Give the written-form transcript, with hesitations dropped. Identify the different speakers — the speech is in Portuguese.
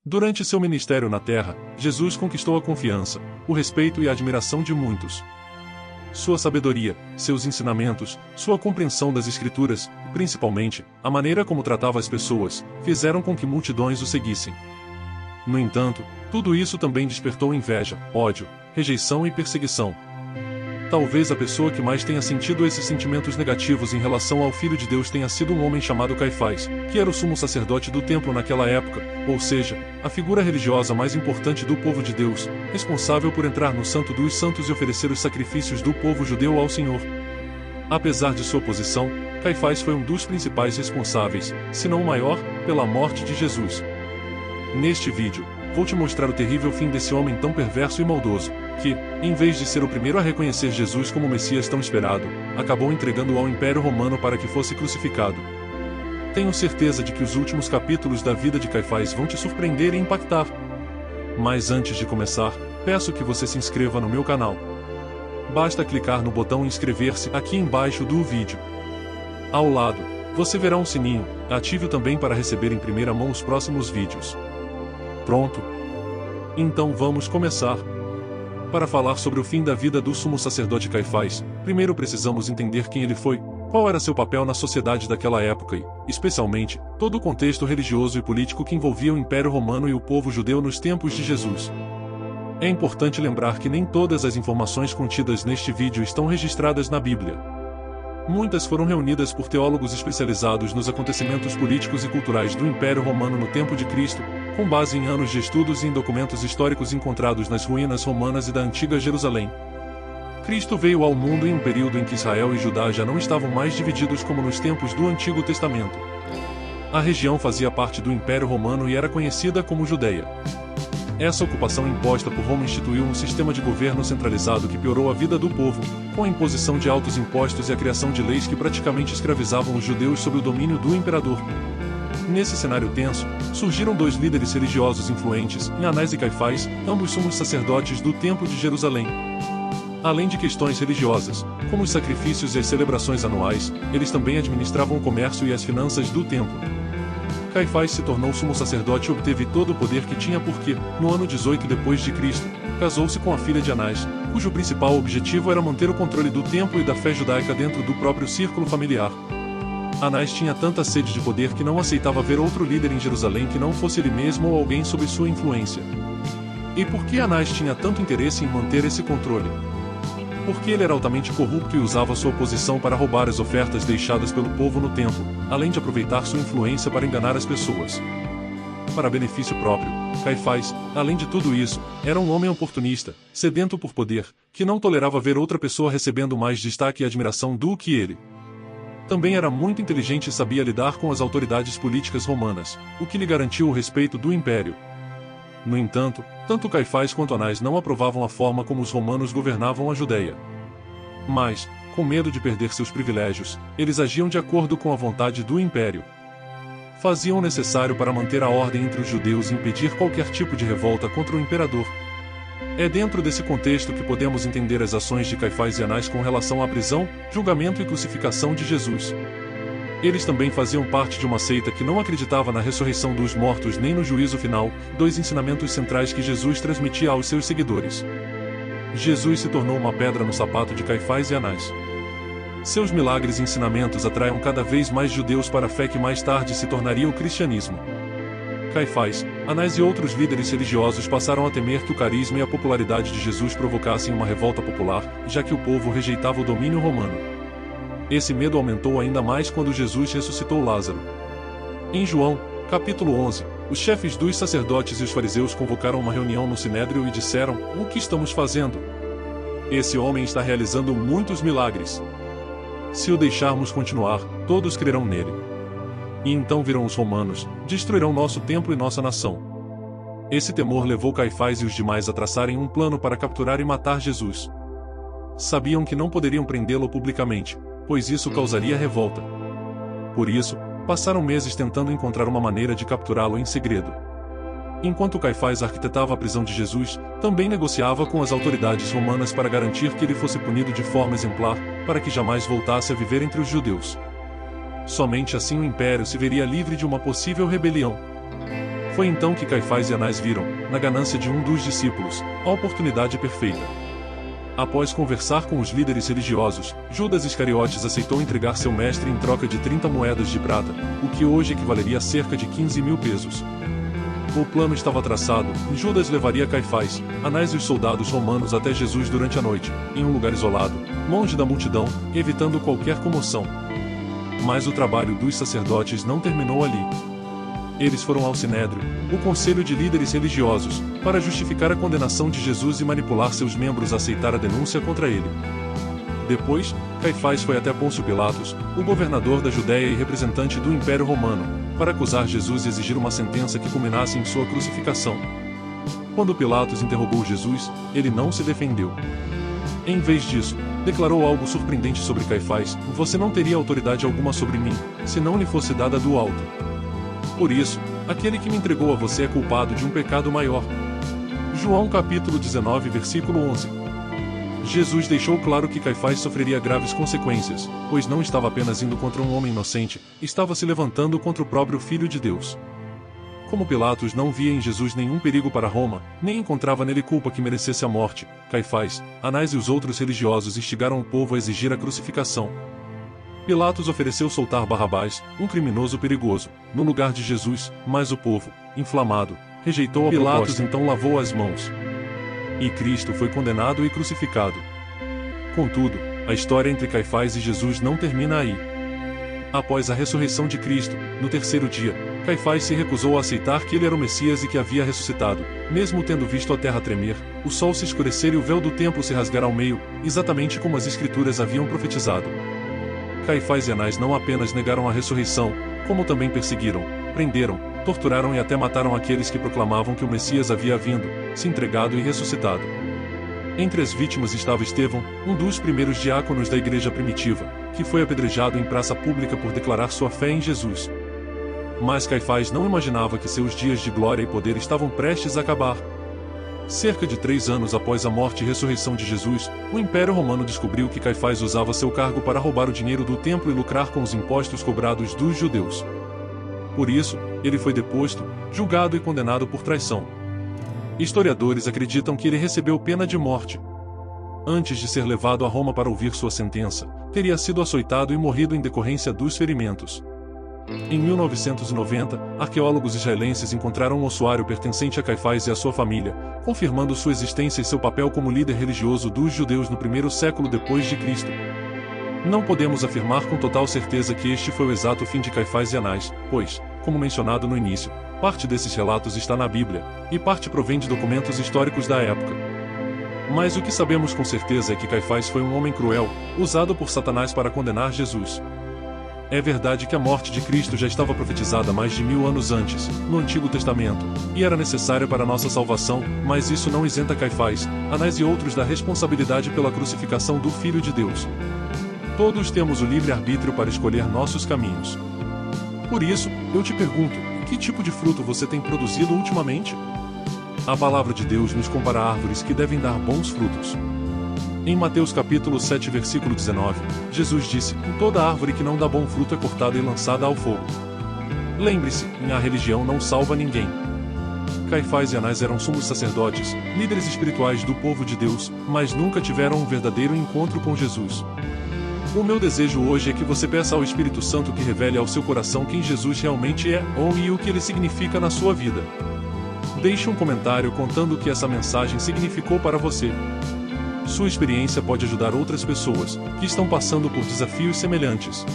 Speaker 1: Durante seu ministério na terra, Jesus conquistou a confiança, o respeito e a admiração de muitos. Sua sabedoria, seus ensinamentos, sua compreensão das Escrituras, e principalmente, a maneira como tratava as pessoas, fizeram com que multidões o seguissem. No entanto, tudo isso também despertou inveja, ódio, rejeição e perseguição. Talvez a pessoa que mais tenha sentido esses sentimentos negativos em relação ao Filho de Deus tenha sido um homem chamado Caifás, que era o sumo sacerdote do templo naquela época, ou seja, a figura religiosa mais importante do povo de Deus, responsável por entrar no Santo dos Santos e oferecer os sacrifícios do povo judeu ao Senhor. Apesar de sua posição, Caifás foi um dos principais responsáveis, se não o maior, pela morte de Jesus. Neste vídeo, vou te mostrar o terrível fim desse homem tão perverso e maldoso, que, em vez de ser o primeiro a reconhecer Jesus como o Messias tão esperado, acabou entregando-o ao Império Romano para que fosse crucificado. Tenho certeza de que os últimos capítulos da vida de Caifás vão te surpreender e impactar. Mas antes de começar, peço que você se inscreva no meu canal. Basta clicar no botão inscrever-se aqui embaixo do vídeo. Ao lado, você verá um sininho, ative-o também para receber em primeira mão os próximos vídeos. Pronto? Então vamos começar. Para falar sobre o fim da vida do sumo sacerdote Caifás, primeiro precisamos entender quem ele foi, qual era seu papel na sociedade daquela época e, especialmente, todo o contexto religioso e político que envolvia o Império Romano e o povo judeu nos tempos de Jesus. É importante lembrar que nem todas as informações contidas neste vídeo estão registradas na Bíblia. Muitas foram reunidas por teólogos especializados nos acontecimentos políticos e culturais do Império Romano no tempo de Cristo, com base em anos de estudos e em documentos históricos encontrados nas ruínas romanas e da antiga Jerusalém. Cristo veio ao mundo em um período em que Israel e Judá já não estavam mais divididos como nos tempos do Antigo Testamento. A região fazia parte do Império Romano e era conhecida como Judeia. Essa ocupação imposta por Roma instituiu um sistema de governo centralizado que piorou a vida do povo, com a imposição de altos impostos e a criação de leis que praticamente escravizavam os judeus sob o domínio do imperador. Nesse cenário tenso, surgiram dois líderes religiosos influentes, Anás e Caifás, ambos sumos sacerdotes do Templo de Jerusalém. Além de questões religiosas, como os sacrifícios e as celebrações anuais, eles também administravam o comércio e as finanças do templo. Caifás se tornou sumo sacerdote e obteve todo o poder que tinha porque, no ano 18 depois de Cristo, casou-se com a filha de Anás, cujo principal objetivo era manter o controle do templo e da fé judaica dentro do próprio círculo familiar. Anás tinha tanta sede de poder que não aceitava ver outro líder em Jerusalém que não fosse ele mesmo ou alguém sob sua influência. E por que Anás tinha tanto interesse em manter esse controle? Porque ele era altamente corrupto e usava sua posição para roubar as ofertas deixadas pelo povo no templo, além de aproveitar sua influência para enganar as pessoas. Para benefício próprio, Caifás, além de tudo isso, era um homem oportunista, sedento por poder, que não tolerava ver outra pessoa recebendo mais destaque e admiração do que ele. Também era muito inteligente e sabia lidar com as autoridades políticas romanas, o que lhe garantiu o respeito do império. No entanto, tanto Caifás quanto Anás não aprovavam a forma como os romanos governavam a Judeia. Mas, com medo de perder seus privilégios, eles agiam de acordo com a vontade do império. Faziam o necessário para manter a ordem entre os judeus e impedir qualquer tipo de revolta contra o imperador. É dentro desse contexto que podemos entender as ações de Caifás e Anás com relação à prisão, julgamento e crucificação de Jesus. Eles também faziam parte de uma seita que não acreditava na ressurreição dos mortos nem no juízo final, dois ensinamentos centrais que Jesus transmitia aos seus seguidores. Jesus se tornou uma pedra no sapato de Caifás e Anás. Seus milagres e ensinamentos atraíam cada vez mais judeus para a fé que mais tarde se tornaria o cristianismo. Caifás, Anás e outros líderes religiosos passaram a temer que o carisma e a popularidade de Jesus provocassem uma revolta popular, já que o povo rejeitava o domínio romano. Esse medo aumentou ainda mais quando Jesus ressuscitou Lázaro. Em João, capítulo 11, os chefes dos sacerdotes e os fariseus convocaram uma reunião no Sinédrio e disseram: "O que estamos fazendo? Esse homem está realizando muitos milagres. Se o deixarmos continuar, todos crerão nele. E então virão os romanos, destruirão nosso templo e nossa nação." Esse temor levou Caifás e os demais a traçarem um plano para capturar e matar Jesus. Sabiam que não poderiam prendê-lo publicamente, pois isso causaria revolta. Por isso, passaram meses tentando encontrar uma maneira de capturá-lo em segredo. Enquanto Caifás arquitetava a prisão de Jesus, também negociava com as autoridades romanas para garantir que ele fosse punido de forma exemplar, para que jamais voltasse a viver entre os judeus. Somente assim o império se veria livre de uma possível rebelião. Foi então que Caifás e Anás viram, na ganância de um dos discípulos, a oportunidade perfeita. Após conversar com os líderes religiosos, Judas Iscariotes aceitou entregar seu mestre em troca de 30 moedas de prata, o que hoje equivaleria a cerca de 15.000 pesos. O plano estava traçado, e Judas levaria Caifás, Anás e os soldados romanos até Jesus durante a noite, em um lugar isolado, longe da multidão, evitando qualquer comoção. Mas o trabalho dos sacerdotes não terminou ali. Eles foram ao Sinédrio, o conselho de líderes religiosos, para justificar a condenação de Jesus e manipular seus membros a aceitar a denúncia contra ele. Depois, Caifás foi até Pôncio Pilatos, o governador da Judéia e representante do Império Romano, para acusar Jesus e exigir uma sentença que culminasse em sua crucificação. Quando Pilatos interrogou Jesus, ele não se defendeu. Em vez disso, declarou algo surpreendente sobre Caifás: "Você não teria autoridade alguma sobre mim, se não lhe fosse dada do alto. Por isso, aquele que me entregou a você é culpado de um pecado maior." João capítulo 19 versículo 11. Jesus deixou claro que Caifás sofreria graves consequências, pois não estava apenas indo contra um homem inocente, estava se levantando contra o próprio Filho de Deus. Como Pilatos não via em Jesus nenhum perigo para Roma, nem encontrava nele culpa que merecesse a morte, Caifás, Anás e os outros religiosos instigaram o povo a exigir a crucificação. Pilatos ofereceu soltar Barrabás, um criminoso perigoso, no lugar de Jesus, mas o povo, inflamado, rejeitou a proposta. Pilatos então lavou as mãos. E Cristo foi condenado e crucificado. Contudo, a história entre Caifás e Jesus não termina aí. Após a ressurreição de Cristo, no terceiro dia, Caifás se recusou a aceitar que ele era o Messias e que havia ressuscitado, mesmo tendo visto a terra tremer, o sol se escurecer e o véu do templo se rasgar ao meio, exatamente como as Escrituras haviam profetizado. Caifás e Anás não apenas negaram a ressurreição, como também perseguiram, prenderam, torturaram e até mataram aqueles que proclamavam que o Messias havia vindo, se entregado e ressuscitado. Entre as vítimas estava Estevão, um dos primeiros diáconos da igreja primitiva, que foi apedrejado em praça pública por declarar sua fé em Jesus. Mas Caifás não imaginava que seus dias de glória e poder estavam prestes a acabar. Cerca de 3 anos após a morte e ressurreição de Jesus, o Império Romano descobriu que Caifás usava seu cargo para roubar o dinheiro do templo e lucrar com os impostos cobrados dos judeus. Por isso, ele foi deposto, julgado e condenado por traição. Historiadores acreditam que ele recebeu pena de morte. Antes de ser levado a Roma para ouvir sua sentença, teria sido açoitado e morrido em decorrência dos ferimentos. Em 1990, arqueólogos israelenses encontraram um ossuário pertencente a Caifás e a sua família, confirmando sua existência e seu papel como líder religioso dos judeus no primeiro século depois de Cristo. Não podemos afirmar com total certeza que este foi o exato fim de Caifás e Anás, pois, como mencionado no início, parte desses relatos está na Bíblia, e parte provém de documentos históricos da época. Mas o que sabemos com certeza é que Caifás foi um homem cruel, usado por Satanás para condenar Jesus. É verdade que a morte de Cristo já estava profetizada mais de 1000 anos antes, no Antigo Testamento, e era necessária para nossa salvação, mas isso não isenta Caifás, Anás e outros da responsabilidade pela crucificação do Filho de Deus. Todos temos o livre-arbítrio para escolher nossos caminhos. Por isso, eu te pergunto, que tipo de fruto você tem produzido ultimamente? A palavra de Deus nos compara a árvores que devem dar bons frutos. Em Mateus capítulo 7 versículo 19, Jesus disse: "Toda árvore que não dá bom fruto é cortada e lançada ao fogo." Lembre-se, a religião não salva ninguém. Caifás e Anás eram sumos sacerdotes, líderes espirituais do povo de Deus, mas nunca tiveram um verdadeiro encontro com Jesus. O meu desejo hoje é que você peça ao Espírito Santo que revele ao seu coração quem Jesus realmente é, e o que ele significa na sua vida. Deixe um comentário contando o que essa mensagem significou para você. Sua experiência pode ajudar outras pessoas, que estão passando por desafios semelhantes.